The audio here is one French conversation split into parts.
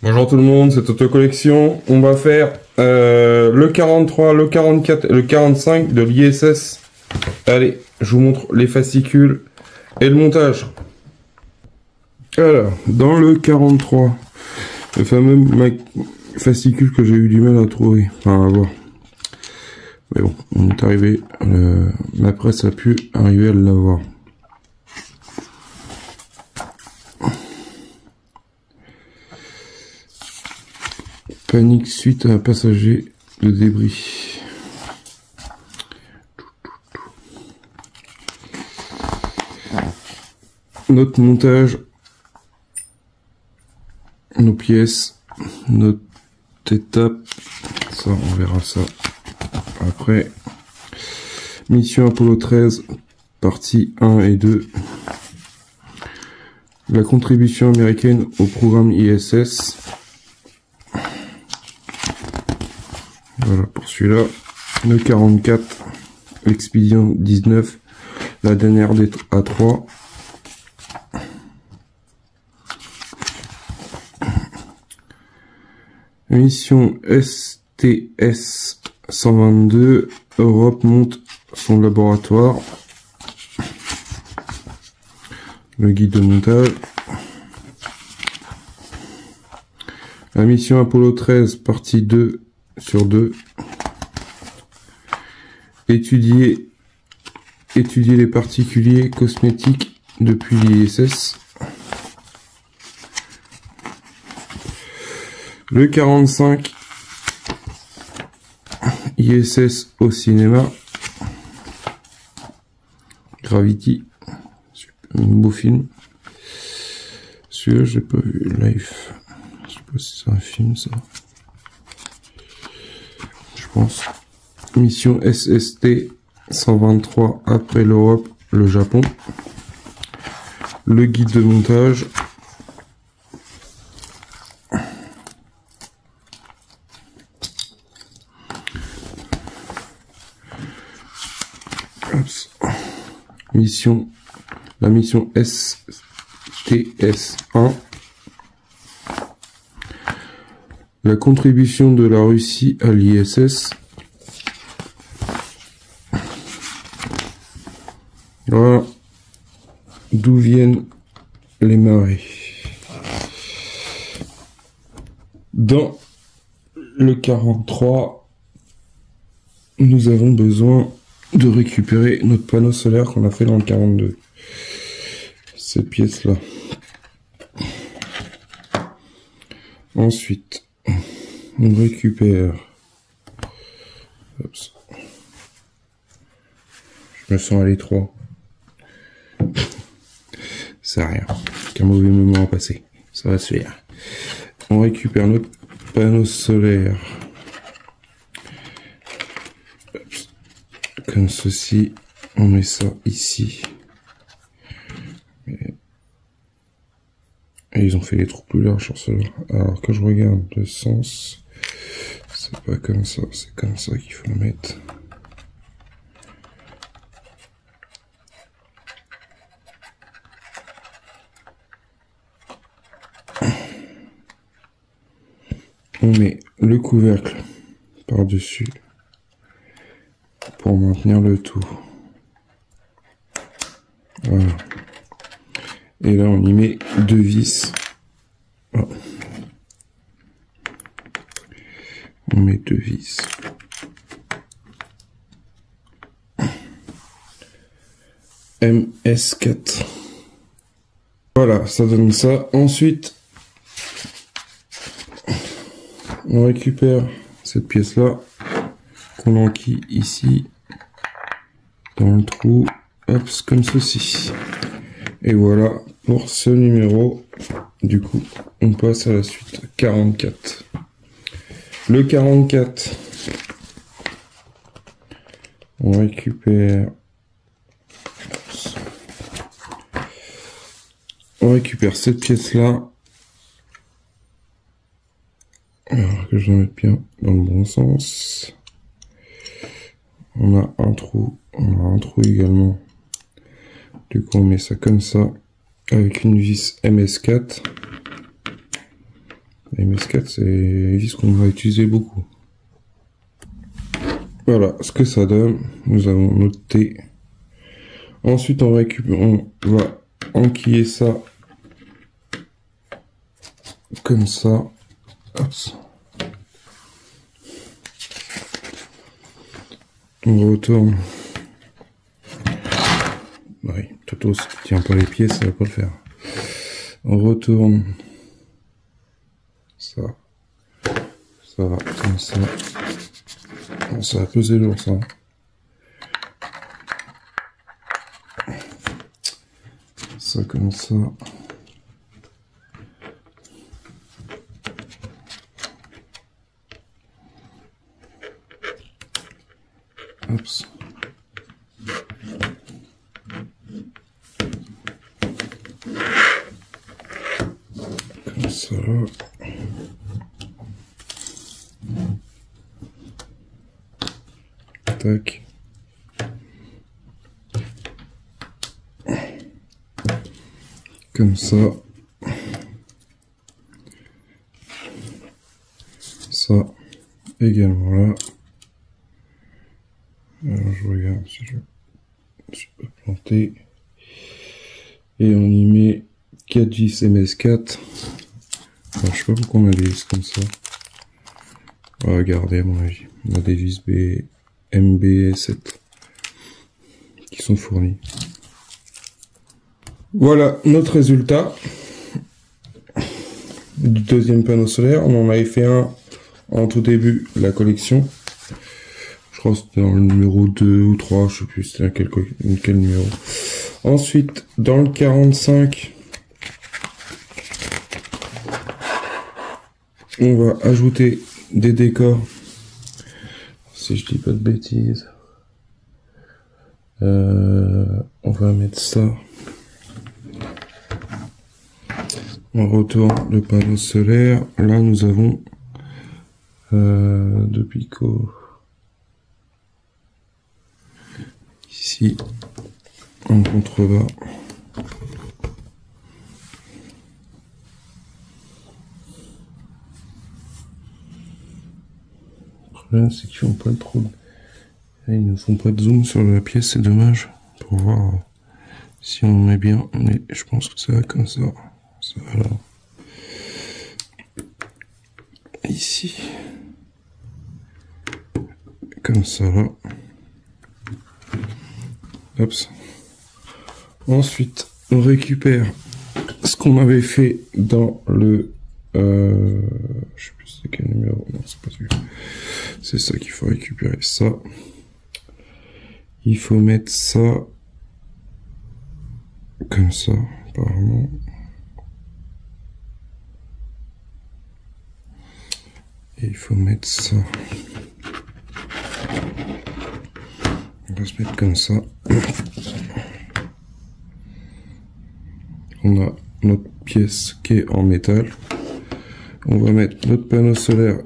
Bonjour tout le monde, c'est Auto Collection. On va faire le 43, le 44 et le 45 de l'ISS. Allez, je vous montre les fascicules et le montage. Alors, dans le 43, le fameux fascicule que j'ai eu du mal à trouver, enfin à voir. Mais bon, on est arrivé, la presse a pu arriver à l'avoir. Panique suite à un passager de débris. Notre montage, nos pièces, notre étape, ça on verra ça après. Mission Apollo 13, partie 1 et 2. La contribution américaine au programme ISS. Voilà pour celui-là. Le 44, l'expédition 19, la dernière des A3. Mission STS 122, Europe monte son laboratoire. Le guide de montage. La mission Apollo 13, partie 2 sur 2. Étudier les particuliers cosmétiques depuis l'ISS. Le 45, ISS au cinéma. Gravity, un beau film. Celui-là, j'ai pas vu. Life, je sais pas si c'est un film ça. Je pense. Mission SST 123 après l'Europe, le Japon. Le guide de montage. La mission STS-1. La contribution de la Russie à l'ISS. Voilà d'où viennent les marées. Dans le 43, nous avons besoin de récupérer notre panneau solaire qu'on a fait dans le 42. Cette pièce-là. Ensuite, on récupère. Oups. Je me sens à l'étroit. Ça rien. Qu'un mauvais moment passé. Ça va se faire. On récupère notre panneau solaire. Comme ceci, on met ça ici. Et ils ont fait les trous plus larges sur cela. Alors que je regarde le sens, c'est pas comme ça, c'est comme ça qu'il faut le mettre. On met le couvercle par-dessus pour maintenir le tout. Voilà. Et là, on y met deux vis. Oh. On met deux vis. MS4. Voilà, ça donne ça. Ensuite, on récupère cette pièce-là qu'on enquille ici dans le trou, hop, comme ceci. Et voilà pour ce numéro. Du coup, on passe à la suite. 44. Le 44, on récupère cette pièce-là. Alors que je la mette bien dans le bon sens. On a un trou également. Du coup, on met ça comme ça, avec une vis MS4. Les MS4, c'est ce qu'on va utiliser beaucoup. Voilà ce que ça donne. Nous avons noté. Ensuite, on va enquiller ça comme ça. Hop. On retourne. Oui, Toto, si tu tiens pas les pieds, ça va pas le faire. On retourne ça. Ça va comme ça. Bon, ça va peser lourd ça. Ça comme ça. Hop. Comme ça. Tac. Comme ça. Ça également là. Alors je regarde si je peux planter. Et on y met 4 vis MS4. Alors, je sais pas pourquoi on a des vis comme ça. On va regarder à mon avis. On a des vis MB7 qui sont fournis. Voilà notre résultat du deuxième panneau solaire. On en avait fait un en tout début de la collection. Je crois que c'était dans le numéro 2 ou 3, je sais plus c'était quel numéro. Ensuite, dans le 45, on va ajouter des décors. Si je dis pas de bêtises. On va mettre ça. On retourne le panneau solaire. Là, nous avons deux picots. Ici, en contrebas. Le problème, c'est qu'ils font pas trop de... Ils ne font pas de zoom sur la pièce, c'est dommage. Pour voir si on met bien. Mais je pense que ça va comme ça. Ça va là. Ici. Comme ça là. Hop. Ensuite, on récupère ce qu'on avait fait dans le... je sais plus c'est quel numéro. Non, c'est pas celui. C'est ça qu'il faut récupérer. Ça. Il faut mettre ça comme ça, apparemment. Et il faut mettre ça. On va se mettre comme ça. On a notre pièce qui est en métal. On va mettre notre panneau solaire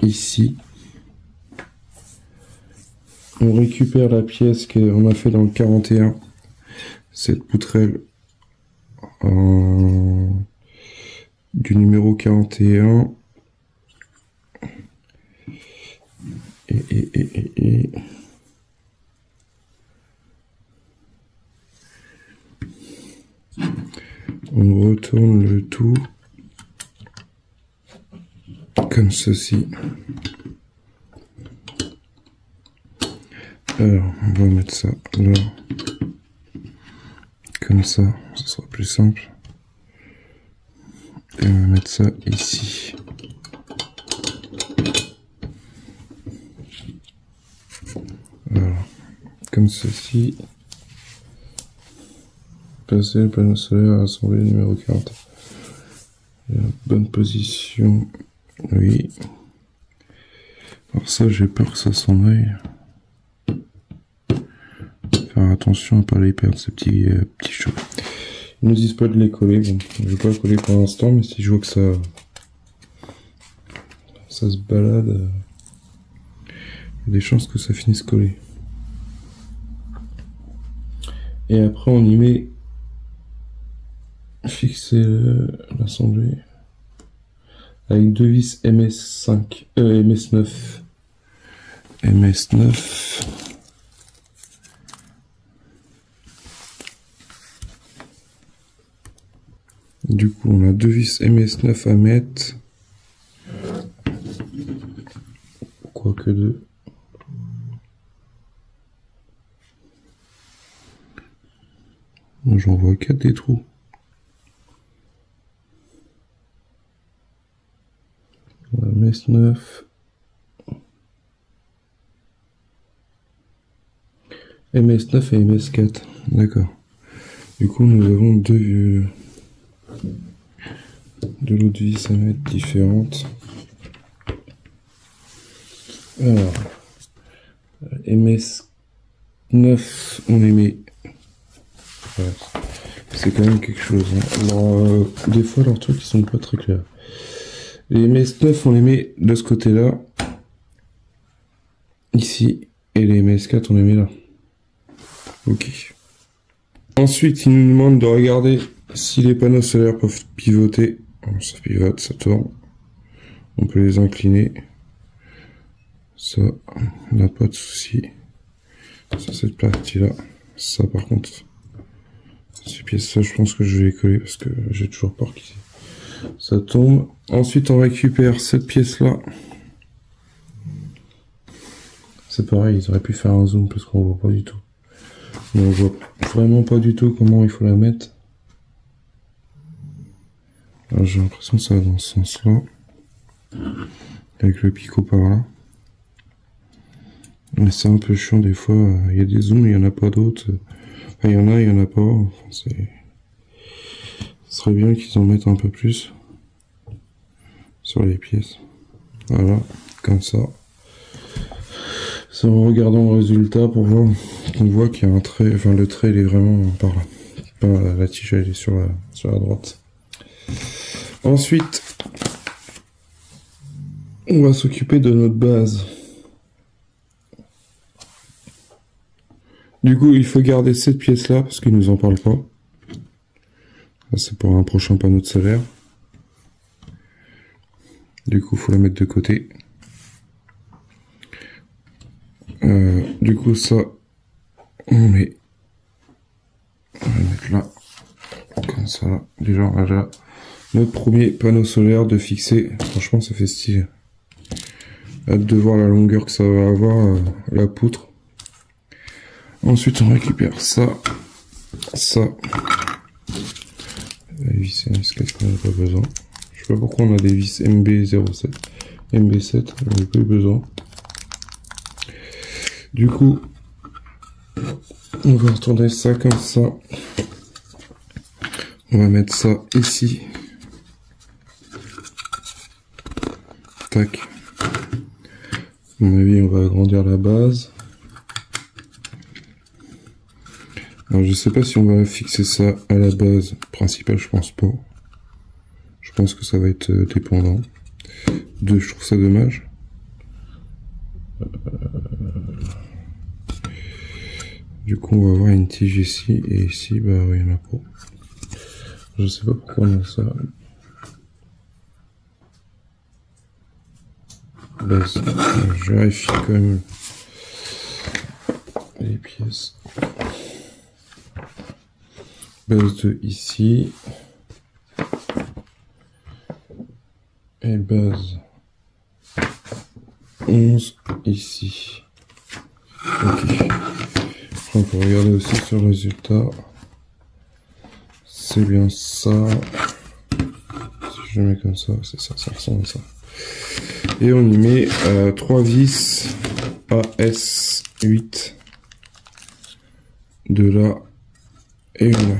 ici. On récupère la pièce qu'on a fait dans le 41. Cette poutrelle du numéro 41. Et on retourne le tout comme ceci. Alors, on va mettre ça là, comme ça, ce sera plus simple. Et on va mettre ça ici. Voilà, comme ceci. Placer le panneau solaire à assembler le numéro 40. Bonne position, oui. Alors ça, j'ai peur que ça s'en aille. Faire attention à pas les perdre ces petits cheveux. Ils nous disent pas de les coller, bon, je vais pas les coller pour l'instant, mais si je vois que ça se balade, il y a des chances que ça finisse collé. Et après on y met fixer l'assemblée. avec deux vis MS5, MS9. MS9. Du coup, on a deux vis MS9 à mettre. Quoique deux. Moi, j'en vois 4 des trous. MS9. MS9 et MS4. D'accord. Du coup, nous avons deux l'autre vis à mettre différentes. Alors, MS9, on les met. Ouais, c'est quand même quelque chose. Hein. Alors, des fois, leurs trucs ils sont pas très clairs. Les MS9, on les met de ce côté-là, ici, et les MS4, on les met là. Ok. Ensuite, il nous demande de regarder si les panneaux solaires peuvent pivoter. Ça pivote, ça tourne. On peut les incliner. Ça, on n'a pas de souci. Sur cette partie-là. Ça, par contre, ces pièces-là, je pense que je vais les coller parce que j'ai toujours peur qu'ici ça tombe. Ensuite, on récupère cette pièce-là. C'est pareil, ils auraient pu faire un zoom parce qu'on voit pas du tout. Mais on voit vraiment pas du tout comment il faut la mettre. J'ai l'impression que ça va dans ce sens-là. Avec le picot par là. Mais c'est un peu chiant des fois. Il y a des zooms, il n'y en a pas d'autres. Enfin, il y en a, il n'y en a pas. Enfin, ce serait bien qu'ils en mettent un peu plus sur les pièces. Voilà, comme ça. C'est en regardant le résultat pour voir qu'on voit qu'il y a un trait. Enfin, le trait il est vraiment par là. Pas la tige elle est sur la droite. Ensuite, on va s'occuper de notre base. Du coup, il faut garder cette pièce-là parce qu'il nous en parle pas. C'est pour un prochain panneau de solaire. Du coup, il faut la mettre de côté. Du coup, ça, on va mettre là, comme ça. Déjà, on a déjà notre premier panneau solaire de fixer. Franchement, ça fait stylé. Hâte de voir la longueur que ça va avoir, la poutre. Ensuite, on récupère ça. La vis MS4, on n'a pas besoin. Je sais pas pourquoi on a des vis MB07. MB7, on n'a pas eu besoin. Du coup, on va retourner ça comme ça. On va mettre ça ici. Tac. À mon avis, on va agrandir la base. Alors, je sais pas si on va fixer ça à la base principale, je pense pas. Je pense que ça va être dépendant. Je trouve ça dommage. Du coup, on va avoir une tige ici, et ici, bah oui, il n'y en a pas. Je sais pas pourquoi on a ça. Base. Je vérifie quand même les pièces. Base 2 ici. Et base 11 ici. Ok. On peut regarder aussi sur le résultat. C'est bien ça. Si je le mets comme ça, c'est ça, ça ressemble à ça. Et on y met 3 vis AS8 de là et une là.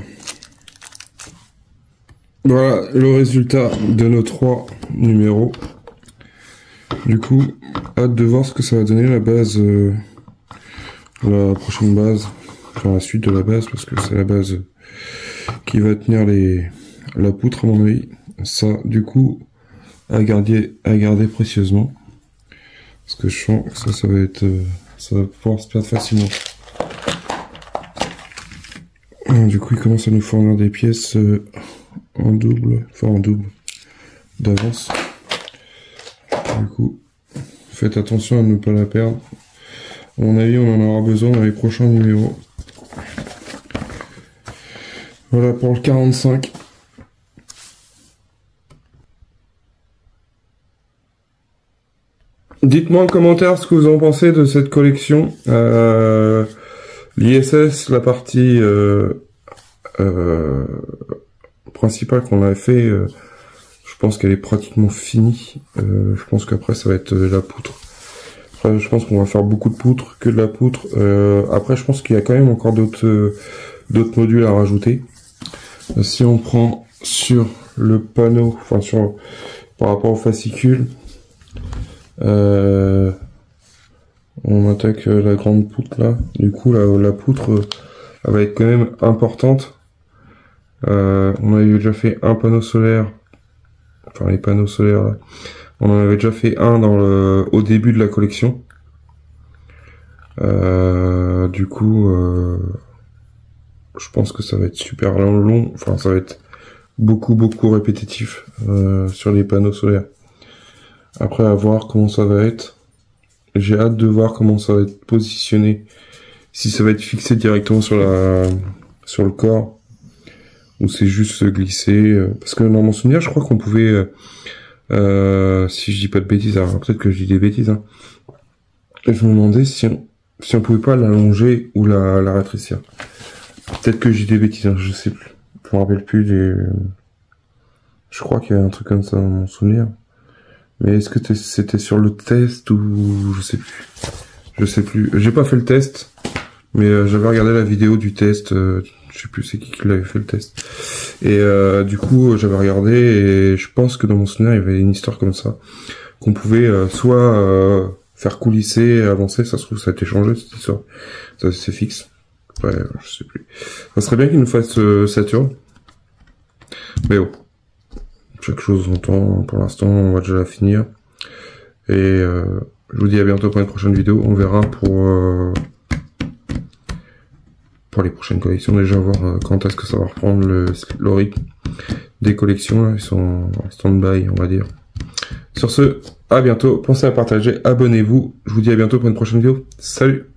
Voilà le résultat de nos 3 numéros. Du coup, hâte de voir ce que ça va donner la base, la prochaine base, enfin la suite de la base, parce que c'est la base qui va tenir la poutre à mon avis. Ça, du coup, à garder précieusement, parce que je sens que ça va être, ça va pouvoir se perdre facilement. Du coup, il commence à nous fournir des pièces en double, enfin en double d'avance. Du coup, faites attention à ne pas la perdre. À mon avis, on en aura besoin dans les prochains numéros. Voilà pour le 45. Dites-moi en commentaire ce que vous en pensez de cette collection. L'ISS, la partie principale qu'on a fait, je pense qu'elle est pratiquement finie. Je pense qu'après ça va être de la poutre. Après, je pense qu'on va faire beaucoup de poutre, que de la poutre. Après, je pense qu'il y a quand même encore d'autres modules à rajouter. Si on prend sur le panneau, enfin par rapport au fascicule, on attaque la grande poutre là. Du coup, la poutre, elle va être quand même importante. On avait déjà fait un panneau solaire, enfin les panneaux solaires là. On en avait déjà fait un au début de la collection. Du coup, je pense que ça va être super long. Enfin, ça va être beaucoup répétitif sur les panneaux solaires. Après, à voir comment ça va être. J'ai hâte de voir comment ça va être positionné. Si ça va être fixé directement sur le corps, ou c'est juste glissé. Parce que dans mon souvenir, je crois qu'on pouvait, si je dis pas de bêtises, alors peut-être que je dis des bêtises, hein. Et je me demandais si on pouvait pas l'allonger ou la rétrécir. Peut-être que j'ai des bêtises, hein, je sais plus. Je me rappelle plus je crois qu'il y avait un truc comme ça dans mon souvenir. Mais est-ce que c'était sur le test ou je sais plus. Je sais plus. J'ai pas fait le test, mais j'avais regardé la vidéo du test. Je sais plus c'est qui l'avait fait le test. Et du coup j'avais regardé et je pense que dans mon souvenir il y avait une histoire comme ça qu'on pouvait soit faire coulisser, avancer. Ça se trouve ça a été changé cette histoire. Ça c'est fixe. Ouais, je sais plus. Ça serait bien qu'il nous fasse Saturne. Mais bon. Chaque chose en temps, pour l'instant, on va déjà la finir. Et je vous dis à bientôt pour une prochaine vidéo. On verra pour les prochaines collections. Déjà voir quand est-ce que ça va reprendre le rythme des collections. Là. Ils sont en stand-by, on va dire. Sur ce, à bientôt. Pensez à partager, abonnez-vous. Je vous dis à bientôt pour une prochaine vidéo. Salut!